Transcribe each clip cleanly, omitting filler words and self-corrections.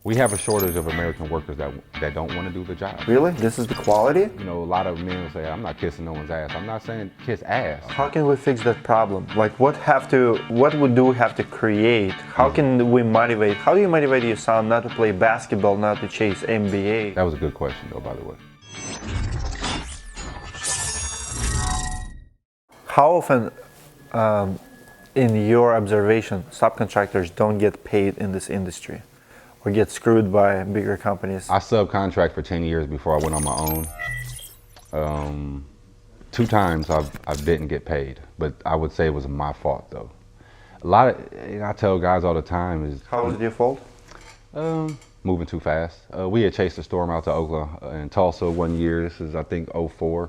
We have a shortage of American workers that don't want to do the job. Really? This is the quality? You know, a lot of men will say, I'm not kissing no one's ass. I'm not saying kiss ass. How can we fix that problem? Like what do we have to create? How can we motivate? How do you motivate your son not to play basketball, not to chase NBA? That was a good question though, by the way. How often, in your observation, subcontractors don't get paid in this industry or get screwed by bigger companies? I subcontract for 10 years before I went on my own. 2 times I didn't get paid, but I would say it was my fault though. A lot of, I tell guys all the time is... How was it your fault? Moving too fast. We had chased a storm out to Oklahoma and Tulsa one year. This is, I think, '04.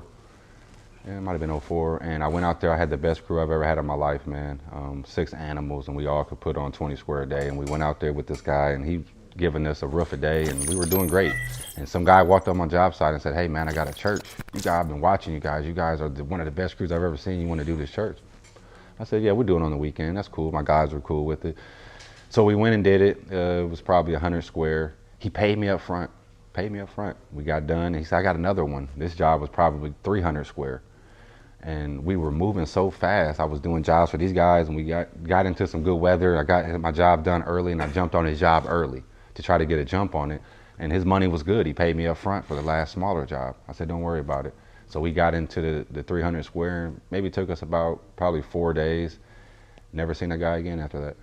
Yeah, it might have been '04. And I went out there. I had the best crew I've ever had in my life, man. 6 animals, and we all could put on 20 square a day. And we went out there with this guy, and he giving us a roof a day, and we were doing great. And some guy walked on my job site and said, "Hey, man, I got a church. I've been watching you guys. You guys are one of the best crews I've ever seen. You want to do this church?" I said, "Yeah, we're doing it on the weekend. That's cool." My guys were cool with it. So we went and did it. It was probably 100 square. He paid me up front. We got done. He said, "I got another one." This job was probably 300 square. And we were moving so fast. I was doing jobs for these guys, and we got into some good weather. I got my job done early, and I jumped on his job early to try to get a jump on it. And his money was good. He paid me up front for the last smaller job. I said, "Don't worry about it." So we got into the 300 square. Maybe took us about probably 4 days. Never seen that guy again after that.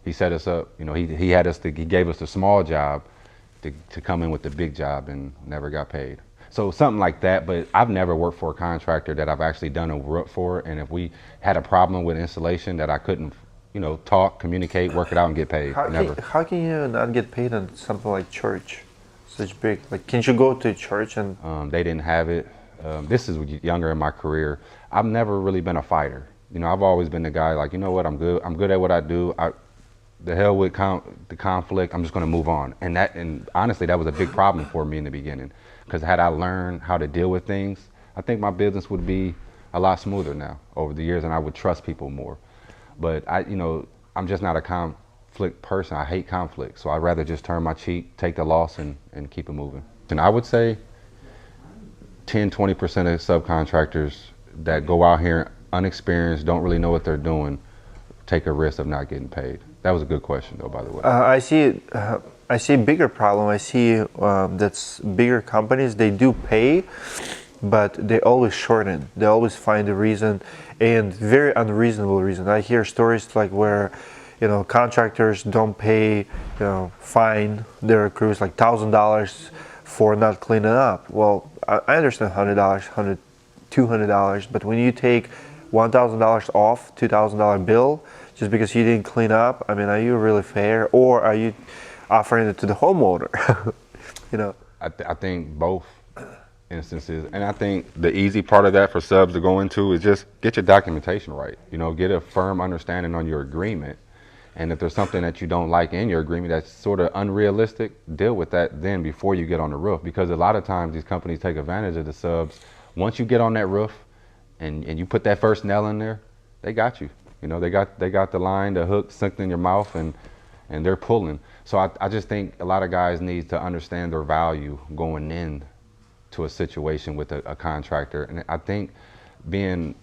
He set us up. You know, he had us. He gave us the small job to come in with the big job, and never got paid. So something like that. But I've never worked for a contractor that I've actually done a roof for. And if we had a problem with installation that I couldn't, you know, talk, communicate, work it out, and get paid. Never. How can you not get paid on something like church? Such big. Like, can't you go to church and? They didn't have it. This is younger in my career. I've never really been a fighter. You know, I've always been the guy like, you know what, I'm good. I'm good at what I do. The hell with the conflict. I'm just going to move on. And honestly, that was a big problem for me in the beginning, because had I learned how to deal with things, I think my business would be a lot smoother now over the years, and I would trust people more. But I'm just not a conflict person. I hate conflict, so I'd rather just turn my cheek, take the loss, and keep it moving. And I would say 10-20% of subcontractors that go out here unexperienced, don't really know what they're doing, take a risk of not getting paid. That was a good question, though, by the way. I see a bigger problem. I see that's bigger companies, they do pay, but they always shorten. They always find a reason, and very unreasonable reason. I hear stories like where, contractors don't pay, fine their crews like $1,000 for not cleaning up. Well, I understand $100, $200, but when you take $1,000 off $2,000 bill just because you didn't clean up, I mean, are you really fair, or are you offering it to the homeowner? I think both instances, and I think the easy part of that for subs to go into is just get your documentation right. Get a firm understanding on your agreement, and if there's something that you don't like in your agreement that's sort of unrealistic, deal with that then before you get on the roof, because a lot of times these companies take advantage of the subs. Once you get on that roof and you put that first nail in there, they got you. They got the line, the hook sunk in your mouth, and they're pulling. So I just think a lot of guys need to understand their value going in to a situation with a contractor. And I think being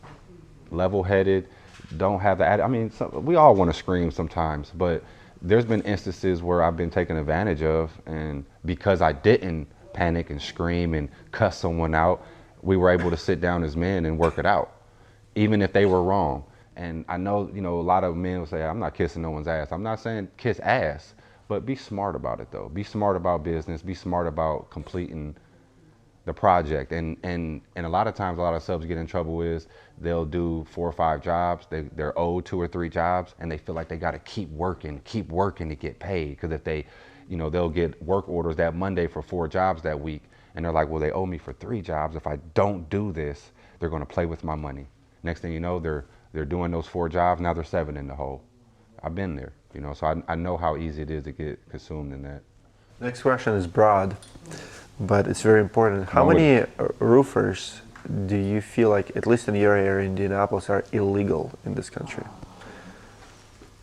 level-headed, don't have the attitude. I mean, we all want to scream sometimes, but there's been instances where I've been taken advantage of, and because I didn't panic and scream and cuss someone out, we were able to sit down as men and work it out, even if they were wrong. And I know, a lot of men will say, "I'm not kissing no one's ass." I'm not saying kiss ass, but be smart about it, though. Be smart about business. Be smart about completing the project. And a lot of times, a lot of subs get in trouble is they'll do 4 or 5 jobs. They're owed 2 or 3 jobs, and they feel like they got to keep working to get paid. Because if they, they'll get work orders that Monday for 4 jobs that week, and they're like, "Well, they owe me for 3 jobs. If I don't do this, they're going to play with my money." Next thing you know, they're doing those 4 jobs. Now they're 7 in the hole. I've been there, so I know how easy it is to get consumed in that. Next question is broad, but it's very important. How many roofers do you feel like, at least in your area, Indianapolis, are illegal in this country?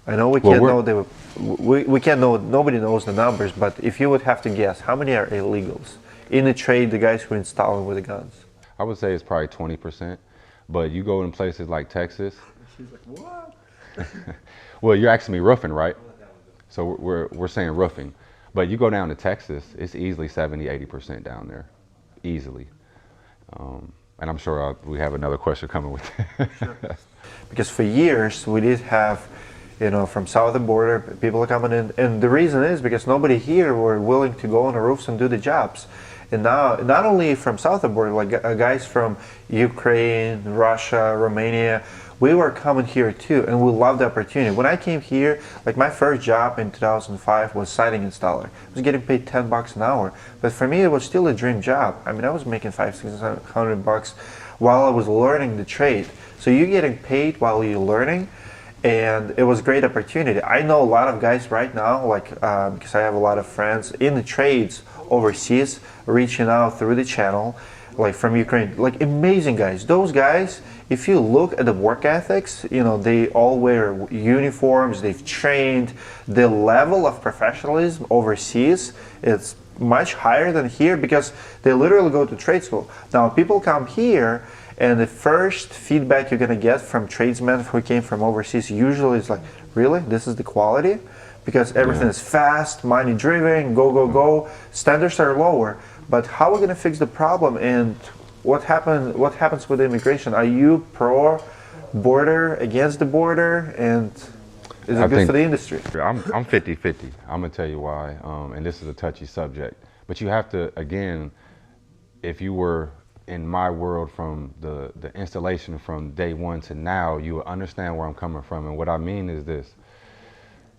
I know we Well, can't we're, know we can't know, nobody knows the numbers, but if you would have to guess, how many are illegals in the trade, the guys who are installing with the guns? I would say it's probably 20%, but you go in places like Texas. She's like, what? Well, you're asking me roofing, right? So we're saying roofing, but you go down to Texas, it's easily 70-80% down there, easily. And I'm sure we have another question coming with that. Sure. Because for years we did have, from south of the border, people are coming in, and the reason is because nobody here were willing to go on the roofs and do the jobs. And now, not only from south of the border, like guys from Ukraine, Russia, Romania, we were coming here too, and we loved the opportunity. When I came here, like my first job in 2005 was siding installer. I was getting paid $10 an hour, but for me it was still a dream job. I mean, I was making $500-600 while I was learning the trade. So you're getting paid while you're learning, and it was a great opportunity. I know a lot of guys right now, like because I have a lot of friends in the trades overseas, reaching out through the channel, like from Ukraine, like amazing guys. Those guys, if you look at the work ethics, they all wear uniforms, they've trained. The level of professionalism overseas is much higher than here because they literally go to trade school. Now people come here, and the first feedback you're going to get from tradesmen who came from overseas usually is like, really? This is the quality? Because everything is fast, money driven, go, go, go. Standards are lower. But how are we going to fix the problem? And what happens with immigration? Are you pro border, against the border? And is it good for the industry? I'm 50-50. I'm going to tell you why. And this is a touchy subject. But you have to, again, if you were in my world from the installation from day one to now, you will understand where I'm coming from. And what I mean is this: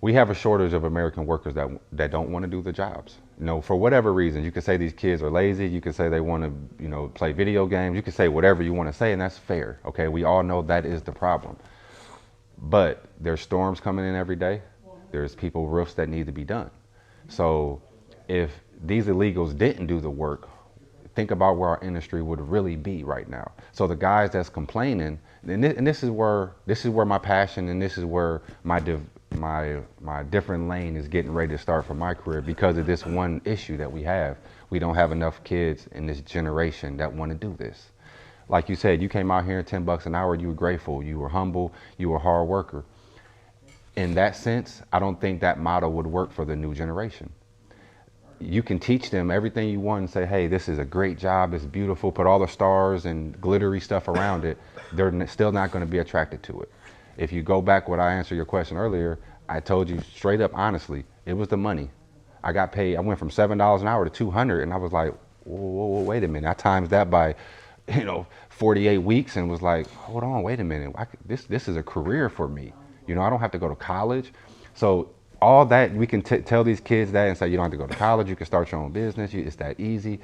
we have a shortage of American workers that don't want to do the jobs. For whatever reason, you could say these kids are lazy, you could say they want to, play video games, you could say whatever you want to say, and that's fair. Okay, we all know that is the problem. But there's storms coming in every day. There's roofs that need to be done. So if these illegals didn't do the work, think about where our industry would really be right now. So the guys that's complaining, and this is where my passion, and this is where my different lane is getting ready to start for my career, because of this one issue that we have. We don't have enough kids in this generation that want to do this. Like you said, you came out here $10 an hour, you were grateful, you were humble, you were a hard worker. In that sense, I don't think that model would work for the new generation. You can teach them everything you want and say, hey, this is a great job, it's beautiful, put all the stars and glittery stuff around it. They're still not going to be attracted to it. If you go back when I answered your question earlier, I told you straight up, honestly, it was the money. I got paid, I went from $7 an hour to $200, and I was like, whoa, wait a minute. I times that by 48 weeks and was like, hold on, wait a minute. This is a career for me. I don't have to go to college. So all that, we can tell these kids that and say, you don't have to go to college, you can start your own business, it's that easy.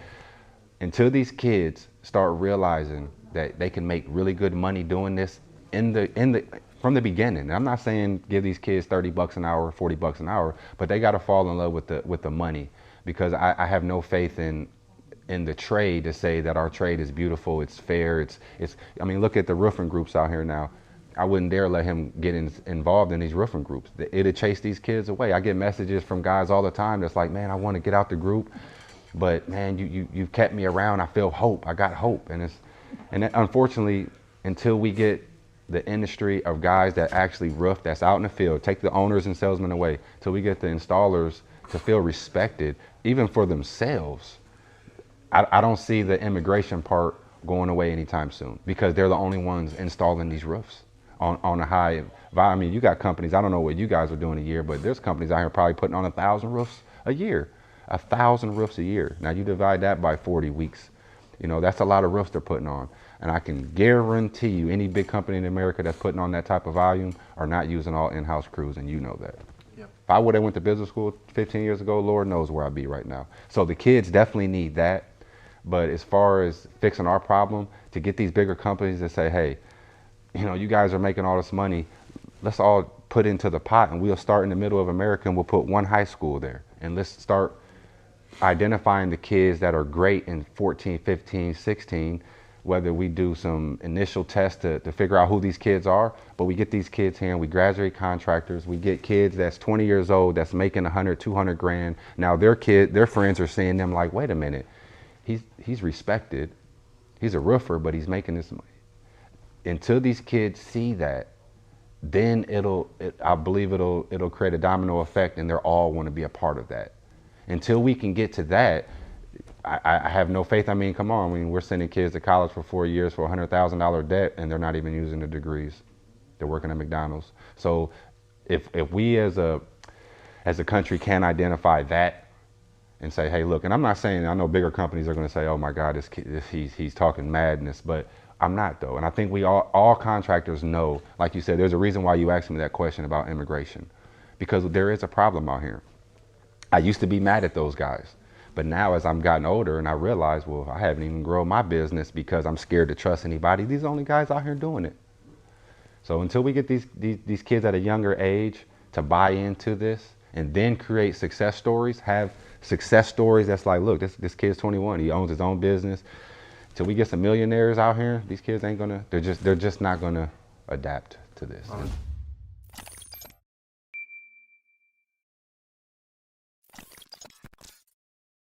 Until these kids start realizing that they can make really good money doing this from the beginning. And I'm not saying give these kids $30 an hour, $40 an hour, but they got to fall in love with the money, because I have no faith in the trade to say that our trade is beautiful, it's fair, I mean, look at the roofing groups out here now. I wouldn't dare let him get involved in these roofing groups. It'll chase these kids away. I get messages from guys all the time that's like, man, I want to get out the group, but man, you've kept me around. I feel hope. I got hope. And unfortunately, until we get the industry of guys that actually roof, that's out in the field, take the owners and salesmen away, till we get the installers to feel respected, even for themselves, I don't see the immigration part going away anytime soon, because they're the only ones installing these roofs on a high. I mean, you got companies, I don't know what you guys are doing a year, but there's companies out here probably putting on 1,000 roofs a year. 1,000 roofs a year. Now you divide that by 40 weeks. That's a lot of roofs they're putting on. And I can guarantee you any big company in America that's putting on that type of volume are not using all in-house crews, and you know that. Yep. If I would have went to business school 15 years ago, Lord knows where I'd be right now. So the kids definitely need that. But as far as fixing our problem, to get these bigger companies to say, hey, you guys are making all this money, let's all put into the pot, and we'll start in the middle of America, and we'll put one high school there. And let's start identifying the kids that are great in 14, 15, 16. whether we do some initial tests to figure out who these kids are, but we get these kids here and we graduate contractors. We get kids that's 20 years old that's making 100, 200 grand. Now their friends are seeing them like, wait a minute, he's respected. He's a roofer, but he's making this money. Until these kids see that, then I believe it'll create a domino effect, and they're all want to be a part of that. Until we can get to that, I have no faith. I mean, come on. I mean, we're sending kids to college for 4 years for $100,000 debt, and they're not even using the degrees. They're working at McDonald's. So if we as a country can identify that and say, hey, look, and I'm not saying, I know bigger companies are going to say, oh my God, this kid, he's talking madness, but I'm not though. And I think we all contractors know, like you said, there's a reason why you asked me that question about immigration, because there is a problem out here. I used to be mad at those guys. But now as I'm gotten older and I realize, well, I haven't even grown my business because I'm scared to trust anybody. These are the only guys out here doing it. So until we get these kids at a younger age to buy into this and then create success stories, have success stories that's like, look, this kid's 21, he owns his own business. Till we get some millionaires out here, these kids ain't gonna, they're just not gonna adapt to this.